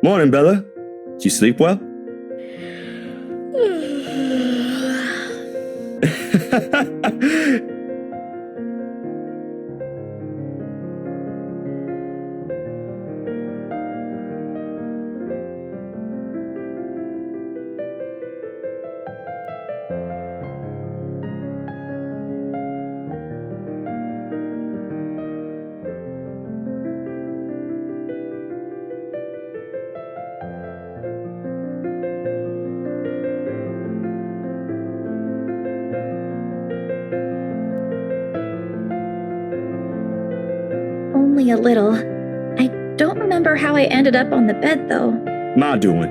Morning, Bella. Did you sleep well? Only a little. I don't remember how I ended up on the bed, though. My doing.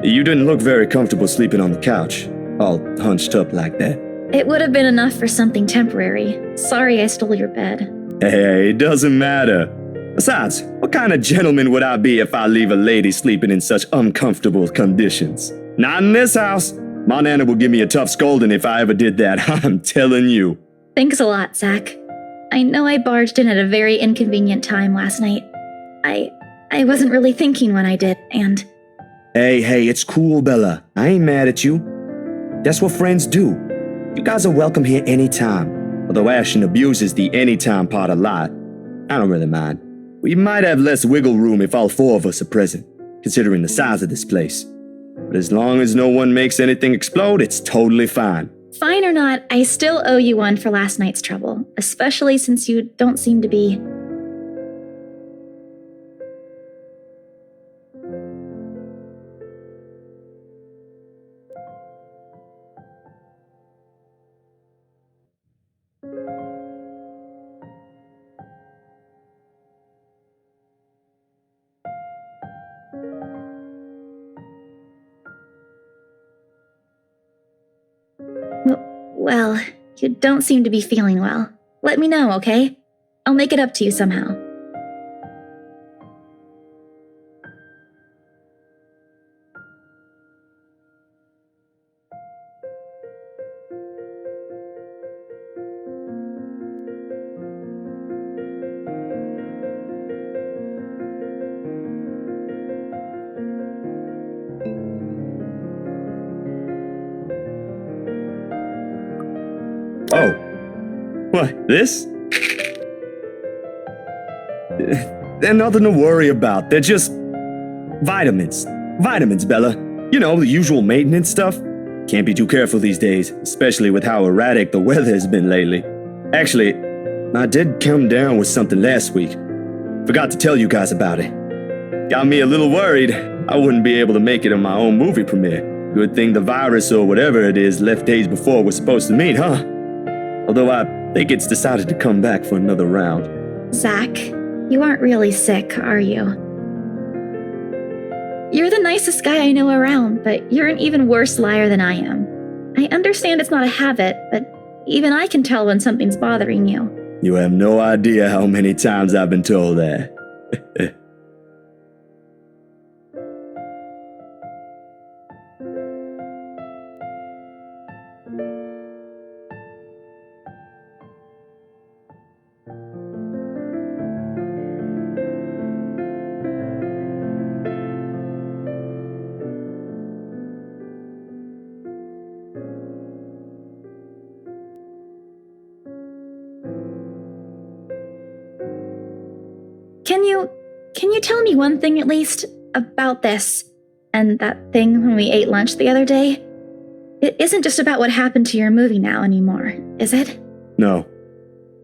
You didn't look very comfortable sleeping on the couch, all hunched up like that. It would have been enough for something temporary. Sorry I stole your bed. Hey, it doesn't matter. Besides, what kind of gentleman would I be if I leave a lady sleeping in such uncomfortable conditions? Not in this house. My nana would give me a tough scolding if I ever did that, I'm telling you. Thanks a lot, Zach. I know I barged in at a very inconvenient time last night. I wasn't really thinking when I did, and... Hey, it's cool, Bella. I ain't mad at you. That's what friends do. You guys are welcome here anytime. Although Ashton abuses the anytime part a lot, I don't really mind. We might have less wiggle room if all four of us are present, considering the size of this place. But as long as no one makes anything explode, it's totally fine. Fine or not, I still owe you one for last night's trouble, especially since you don't seem to be... Well, you don't seem to be feeling well. Let me know, okay? I'll make it up to you somehow. Oh. What, this? They're nothing to worry about. They're just... vitamins. Vitamins, Bella. You know, the usual maintenance stuff. Can't be too careful these days, especially with how erratic the weather has been lately. Actually, I did come down with something last week. Forgot to tell you guys about it. Got me a little worried I wouldn't be able to make it on my own movie premiere. Good thing the virus or whatever it is left days before we're supposed to meet, huh? Although I think it's decided to come back for another round. Zach, you aren't really sick, are you? You're the nicest guy I know around, but you're an even worse liar than I am. I understand it's not a habit, but even I can tell when something's bothering you. You have no idea how many times I've been told that. Can you tell me one thing at least about this and that thing when we ate lunch the other day? It isn't just about what happened to your movie now anymore, is it? No,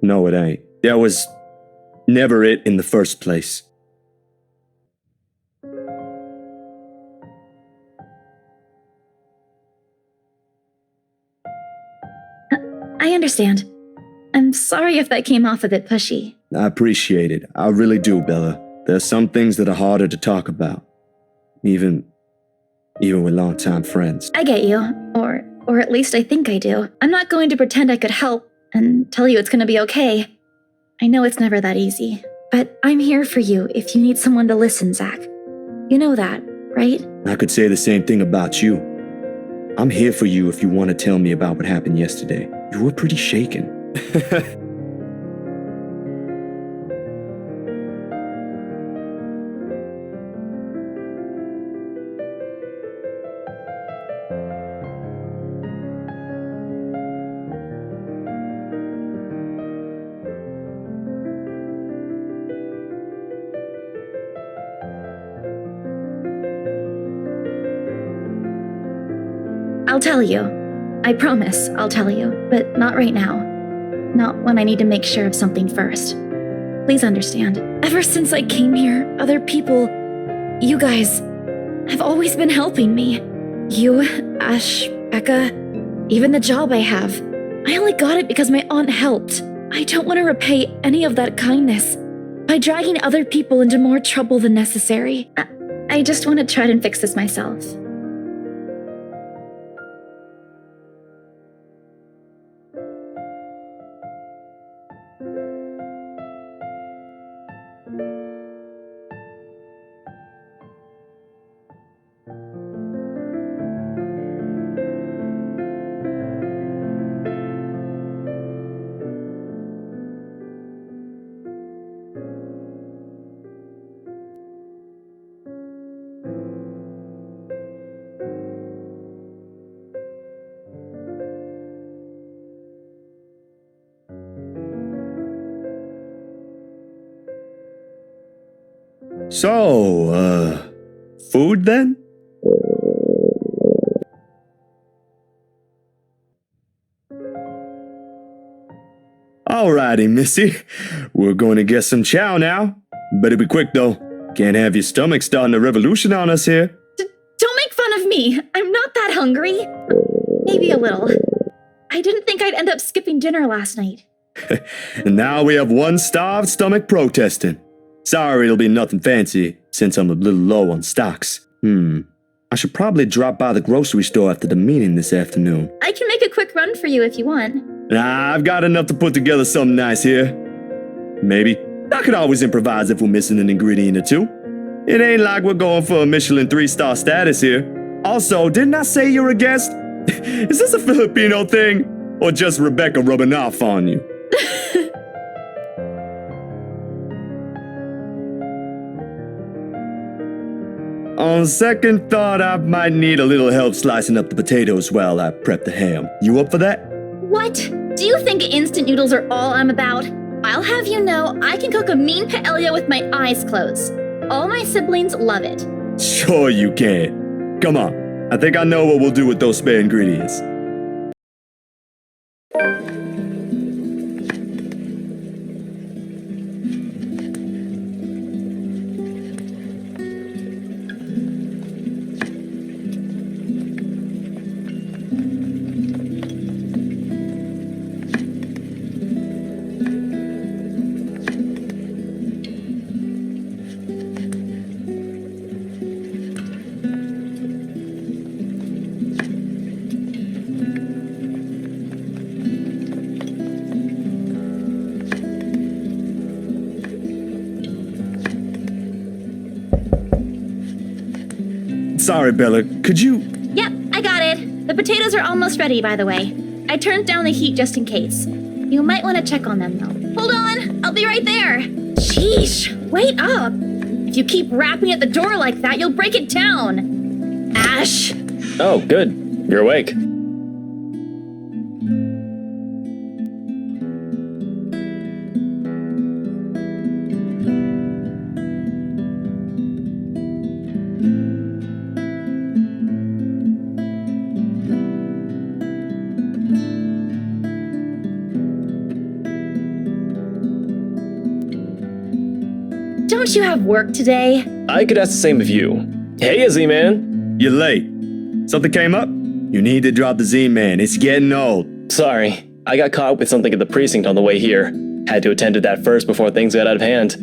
it ain't. That was never it in the first place. I understand. I'm sorry if that came off a bit pushy. I appreciate it. I really do, Bella. There's some things that are harder to talk about. Even with longtime friends. I get you. Or at least I think I do. I'm not going to pretend I could help and tell you it's going to be okay. I know it's never that easy. But I'm here for you if you need someone to listen, Zach. You know that, right? I could say the same thing about you. I'm here for you if you want to tell me about what happened yesterday. You were pretty shaken. I'll tell you. I promise I'll tell you, but not right now. Not when I need to make sure of something first. Please understand. Ever since I came here, other people, you guys, have always been helping me. You, Ash, Becca, even the job I have. I only got it because my aunt helped. I don't want to repay any of that kindness by dragging other people into more trouble than necessary. I just want to try and fix this myself. So, food then? Alrighty, Missy. We're going to get some chow now. Better be quick though. Can't have your stomach starting a revolution on us here. Don't make fun of me. I'm not that hungry. Maybe a little. I didn't think I'd end up skipping dinner last night. And now we have one starved stomach protesting. Sorry, it'll be nothing fancy, since I'm a little low on stocks. I should probably drop by the grocery store after the meeting this afternoon. I can make a quick run for you if you want. Nah, I've got enough to put together something nice here. Maybe. I could always improvise if we're missing an ingredient or two. It ain't like we're going for a Michelin 3-star status here. Also, didn't I say you're a guest? Is this a Filipino thing? Or just Rebecca rubbing off on you? On second thought, I might need a little help slicing up the potatoes while I prep the ham. You up for that? What? Do you think instant noodles are all I'm about? I'll have you know I can cook a mean paella with my eyes closed. All my siblings love it. Sure you can. Come on. I think I know what we'll do with those spare ingredients. Sorry, Bella. Could you... Yep, I got it. The potatoes are almost ready, by the way. I turned down the heat just in case. You might want to check on them, though. Hold on, I'll be right there. Sheesh, wait up. If you keep rapping at the door like that, you'll break it down. Ash. Oh, good. You're awake. Don't you have work today? I could ask the same of you. Hey, Izzy, man. You're late. Something came up? You need to drop the Z-Man. It's getting old. Sorry, I got caught up with something at the precinct on the way here. Had to attend to that first before things got out of hand.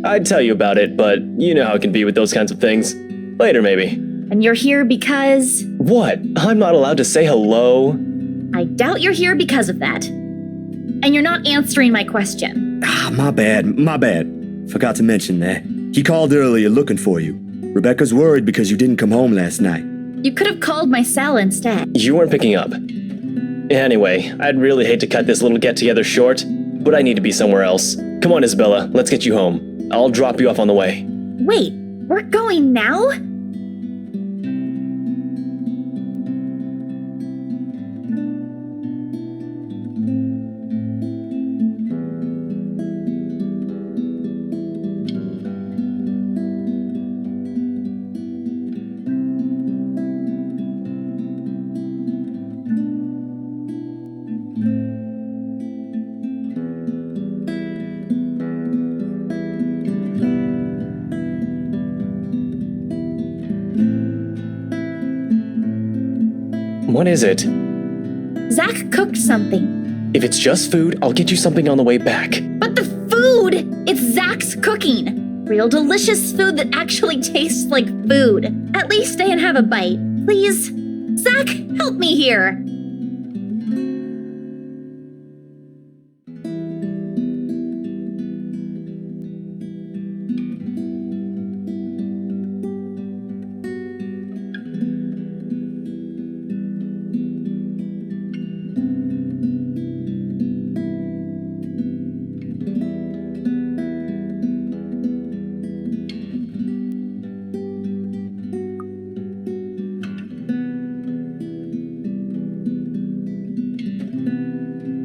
I'd tell you about it, but you know how it can be with those kinds of things. Later, maybe. And you're here because... What? I'm not allowed to say hello? I doubt you're here because of that. And you're not answering my question. My bad. Forgot to mention that. He called earlier looking for you. Rebecca's worried because you didn't come home last night. You could have called my cell instead. You weren't picking up. Anyway, I'd really hate to cut this little get-together short, but I need to be somewhere else. Come on, Isabella, let's get you home. I'll drop you off on the way. Wait, we're going now? What is it? Zach cooked something. If it's just food, I'll get you something on the way back. But the food! It's Zach's cooking. Real delicious food that actually tastes like food. At least stay and have a bite. Please? Zach, help me here.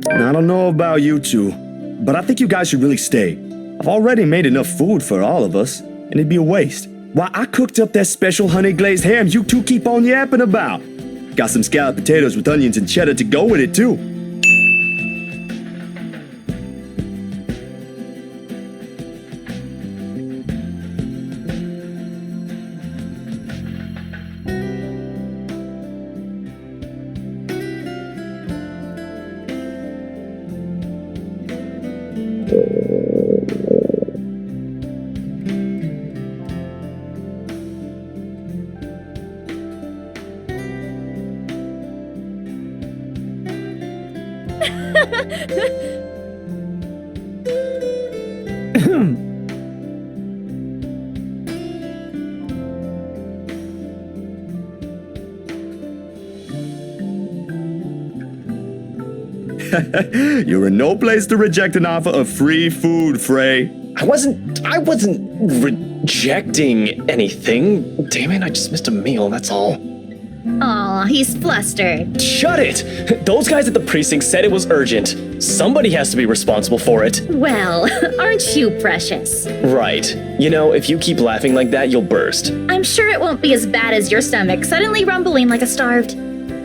I don't know about you two, but I think you guys should really stay. I've already made enough food for all of us, and it'd be a waste. Why, I cooked up that special honey glazed ham you two keep on yapping about. Got some scalloped potatoes with onions and cheddar to go with it, too. You're in no place to reject an offer of free food, Frey. I wasn't rejecting anything. Damn it, I just missed a meal, that's all. Aw, he's flustered. Shut it! Those guys at the precinct said it was urgent. Somebody has to be responsible for it. Well, aren't you precious? Right. You know, if you keep laughing like that, you'll burst. I'm sure it won't be as bad as your stomach suddenly rumbling like a starved.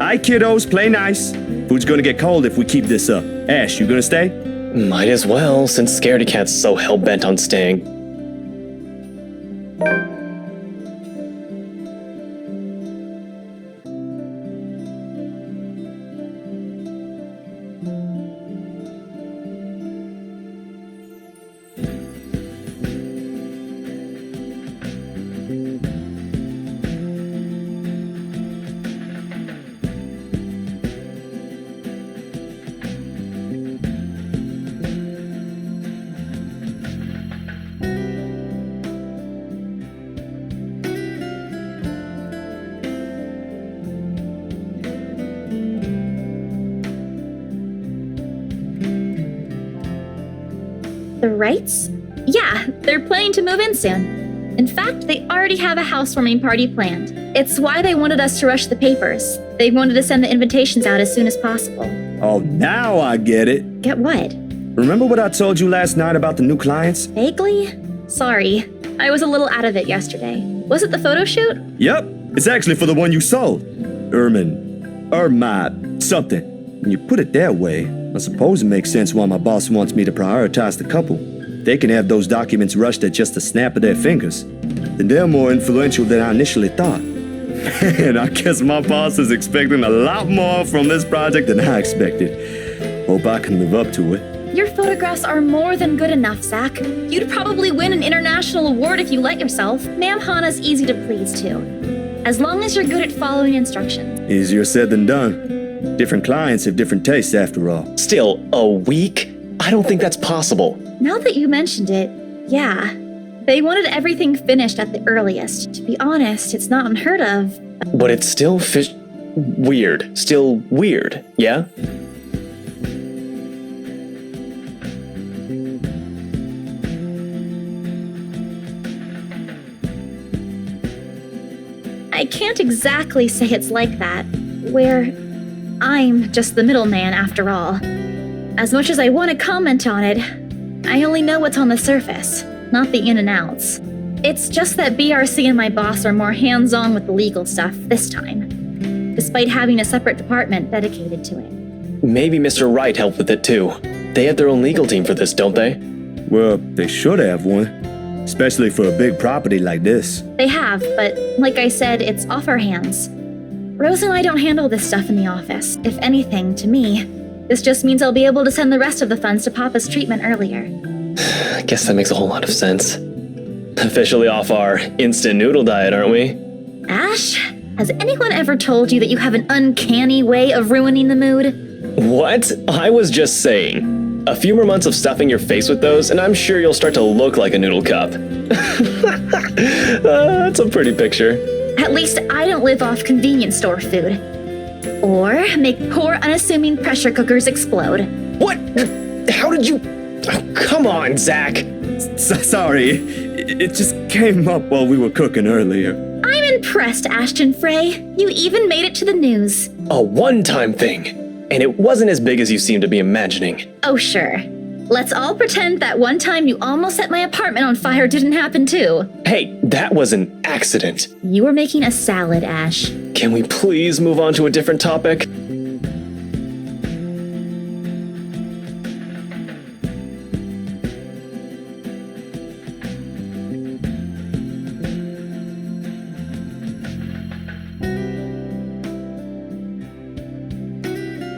Aye, kiddos, play nice. Food's gonna get cold if we keep this up. Ash, you gonna stay? Might as well, since Scaredy Cat's so hell-bent on staying. The Wrights? Yeah, they're planning to move in soon. In fact, they already have a housewarming party planned. It's why they wanted us to rush the papers. They wanted to send the invitations out as soon as possible. Oh, now I get it. Get what? Remember what I told you last night about the new clients? Vaguely? Sorry, I was a little out of it yesterday. Was it the photo shoot? Yep, it's actually for the one you sold. Ermite, something. When you put it that way, I suppose it makes sense why my boss wants me to prioritize the couple. They can have those documents rushed at just a snap of their fingers. Then they're more influential than I initially thought. And I guess my boss is expecting a lot more from this project than I expected. Hope I can live up to it. Your photographs are more than good enough, Zach. You'd probably win an international award if you let yourself. Ma'am Hana's easy to please, too. As long as you're good at following instructions. Easier said than done. Different clients have different tastes after all. Still, a week? I don't think that's possible. Now that you mentioned it, yeah. They wanted everything finished at the earliest. To be honest, it's not unheard of. But it's still weird. Still weird, yeah? I can't exactly say it's like that, where I'm just the middleman after all. As much as I want to comment on it, I only know what's on the surface, not the in and outs. It's just that BRC and my boss are more hands-on with the legal stuff this time, despite having a separate department dedicated to it. Maybe Mr. Wright helped with it too. They have their own legal team for this, don't they? Well, they should have one, especially for a big property like this. They have, but like I said, it's off our hands. Rose and I don't handle this stuff in the office. If anything, to me, this just means I'll be able to send the rest of the funds to Papa's treatment earlier. I guess that makes a whole lot of sense. Officially off our instant noodle diet, aren't we? Ash, has anyone ever told you that you have an uncanny way of ruining the mood? What? I was just saying. A few more months of stuffing your face with those, and I'm sure you'll start to look like a noodle cup. That's a pretty picture. At least I don't live off convenience store food. Or make poor, unassuming pressure cookers explode. What? How did you... Oh, come on, Zach. Sorry, it just came up while we were cooking earlier. I'm impressed, Ashton Frey. You even made it to the news. A one-time thing. And it wasn't as big as you seem to be imagining. Oh, sure. Let's all pretend that one time you almost set my apartment on fire didn't happen too. Hey, that was an accident. You were making a salad, Ash. Can we please move on to a different topic?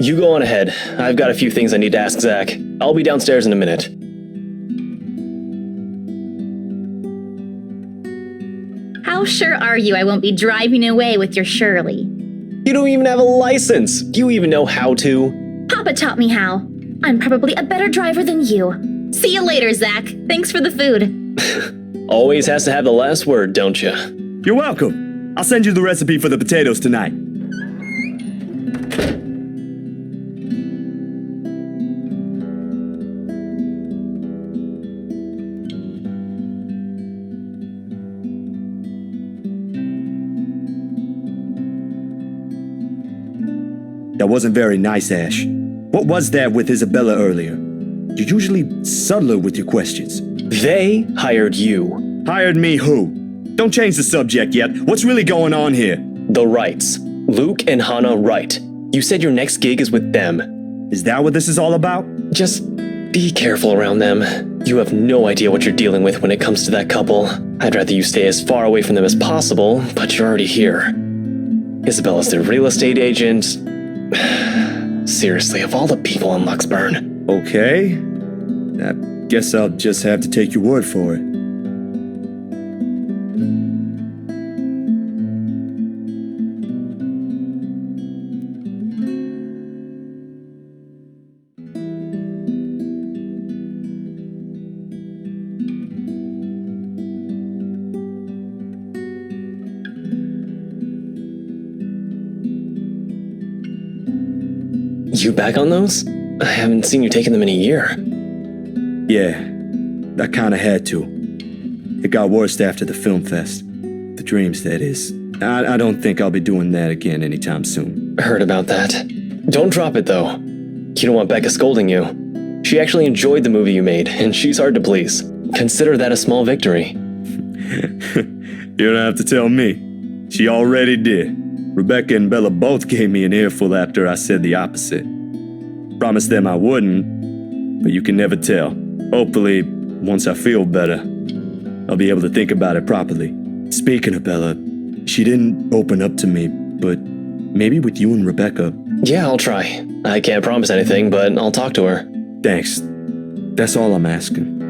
You go on ahead. I've got a few things I need to ask Zach. I'll be downstairs in a minute. How sure are you I won't be driving away with your Shirley? You don't even have a license. Do you even know how to? Papa taught me how. I'm probably a better driver than you. See you later, Zach. Thanks for the food. Always has to have the last word, don't you? You're welcome. I'll send you the recipe for the potatoes tonight. That wasn't very nice, Ash. What was that with Isabella earlier? You're usually subtler with your questions. They hired you. Hired me who? Don't change the subject yet. What's really going on here? The Wrights. Luke and Hannah Wright. You said your next gig is with them. Is that what this is all about? Just be careful around them. You have no idea what you're dealing with when it comes to that couple. I'd rather you stay as far away from them as possible, but you're already here. Isabella's their real estate agent. Seriously, of all the people in Luxburn. Okay. I guess I'll just have to take your word for it. You back on those? I haven't seen you taking them in a year. Yeah, I kinda had to. It got worse after the film fest. The dreams, that is. I don't think I'll be doing that again anytime soon. Heard about that. Don't drop it, though. You don't want Becca scolding you. She actually enjoyed the movie you made, and she's hard to please. Consider that a small victory. You don't have to tell me. She already did. Rebecca and Bella both gave me an earful after I said the opposite. Promised them I wouldn't, but you can never tell. Hopefully, once I feel better, I'll be able to think about it properly. Speaking of Bella, she didn't open up to me, but maybe with you and Rebecca. Yeah, I'll try. I can't promise anything, but I'll talk to her. Thanks. That's all I'm asking.